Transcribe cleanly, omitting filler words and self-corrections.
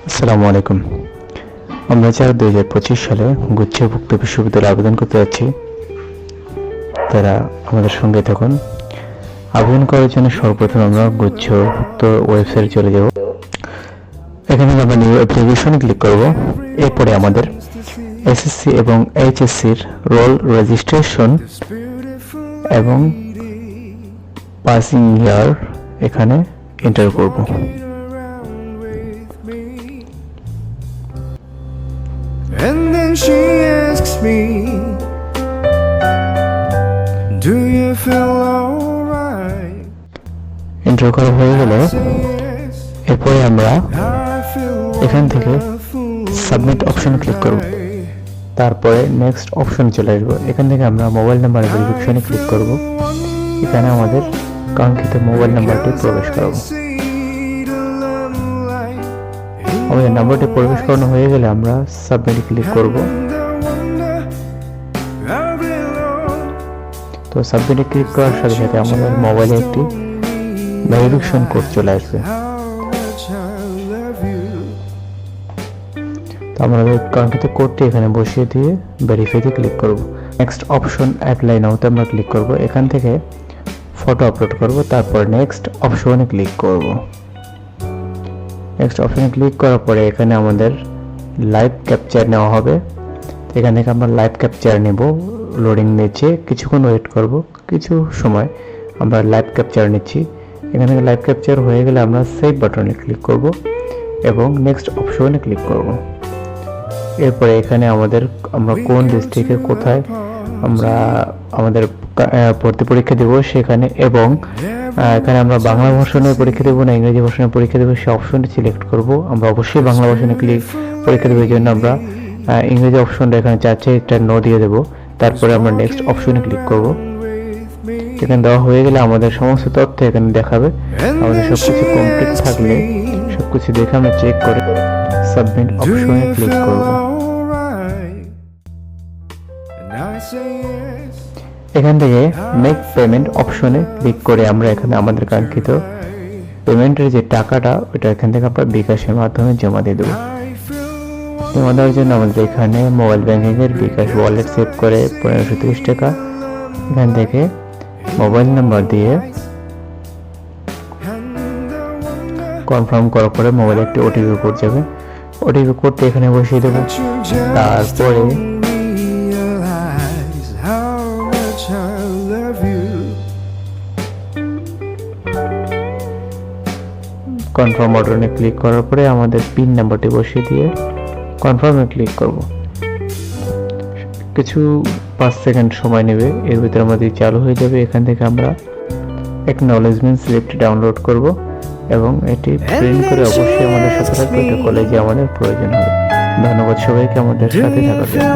আসসালামু আলাইকুম। আমরা যারা 2025 সালে গুচ্ছভুক্ত বিশ্ববিদ্যালয়ে আবেদন করতে যাচ্ছি তারা আমাদের সঙ্গে থাকুন। আবেদন করার জন্য সর্বপ্রথম আমরা গুচ্ছভুক্ত ওয়েবসাইটে চলে যাব। এখানে আমরা নিউ অ্যাপ্লিকেশনে ক্লিক করব। এরপরে আমাদের এসএসসি এবং এইচএসসির রোল রেজিস্ট্রেশন এবং পাসিং ইয়ার এখানে এন্টার করব। And then she asks me, do you feel alright? Enter করা হয়ে গেলে Yes, এরপরে আমরা I feel এখান থেকে সাবমিট অপশনে ক্লিক করব। তারপরে নেক্সট অপশন চলে আসবো। এখান থেকে আমরা মোবাইল নাম্বার ভেরিফিকেশনে ক্লিক করব। এখানে আমাদের কাঙ্ক্ষিত মোবাইল নাম্বারটি প্রবেশ করাবো। আমাদের নাম্বারটি প্রবেশ করানো হয়ে গেলে আমরা সাবমিট ক্লিক করব। তো সাবমিটে ক্লিক করার সাথে সাথে আমাদের মোবাইলে একটি ভেরিফিকেশন কোড চলে আসবে। তো আমরা কাঙ্ক্ষিত কোডটি এখানে বসিয়ে দিয়ে ভেরিফাইতে ক্লিক করব। নেক্সট অপশন অ্যাপ্লাই নাওতে আমরা ক্লিক করব। এখান থেকে ফটো আপলোড করব, তারপর নেক্সট অপশনে ক্লিক করব। নেক্সট অপশনে ক্লিক করার পরে এখানে আমাদের লাইভ ক্যাপচার নেওয়া হবে। এখান থেকে আমরা লাইভ ক্যাপচার নেব। লোডিং নিচ্ছে, কিছুক্ষণ ওয়েট করব। কিছু সময় আমরা লাইভ ক্যাপচার নিচ্ছি। এখান থেকে লাইভ ক্যাপচার হয়ে গেলে আমরা সেভ বাটনে ক্লিক করব এবং নেক্সট অপশনে ক্লিক করব। এরপরে এখানে আমরা কোন ডিস্ট্রিক্টে কোথায় আমরা আমাদের ভর্তি পরীক্ষা দেব সেখানে, এবং এখানে আমরা বাংলা ভার্সনের পরীক্ষা দেবো না ইংরেজি ভার্সনের পরীক্ষা দেবো সেই অপশনটি সিলেক্ট করব। আমরা অবশ্যই বাংলা ভার্সনে পরীক্ষা দেবো, এই জন্য আমরা ইংরেজি অপশনটা এখানে চাচ্ছে একটা নো দিয়ে দেবো। তারপরে আমরা নেক্সট অপশনে ক্লিক করব। এখানে দেওয়া হয়ে গেলে আমাদের সমস্ত তথ্য এখানে দেখাবে। আমাদের সবকিছু কমপ্লিট থাকলে সবকিছু দেখে আমরা চেক করে সাবমিট অপশনে ক্লিক করব। এখান থেকে মেক পেমেন্ট অপশনে ক্লিক করে আমরা এখানে আমাদের কাঙ্ক্ষিত পেমেন্টের যে টাকাটা ওটা এখান থেকে আমরা বিকাশের মাধ্যমে জমা দিয়ে দেবো। জমা দেওয়ার জন্য আমাদের এখানে মোবাইল ব্যাংকিং এর বিকাশ ওয়ালেট সেভ করে 1530 টাকা এখান থেকে মোবাইল নাম্বার দিয়ে কনফার্ম করার পরে মোবাইলে একটি ওটিপি কোড যাবে। ওটিপি কোডটি এখানে বসিয়ে দেবো। তারপরে কনফার্ম বাটনে ক্লিক করার পরে আমাদের পিন নাম্বারটি বসিয়ে দিয়ে কনফার্মে ক্লিক করব। কিছু 5 সেকেন্ড সময় নেবে, এর ভিতরে আমাদের চালু হয়ে যাবে। এখান থেকে আমরা অ্যাকনলেজমেন্ট স্লিপটি ডাউনলোড করব এবং এটি প্রিন্ট করে অবশ্যই আমাদের সাথে রাখবো। এটা কলেজে আমাদের প্রয়োজন হবে। ধন্যবাদ সবাইকে আমাদের সাথে থাকার জন্য।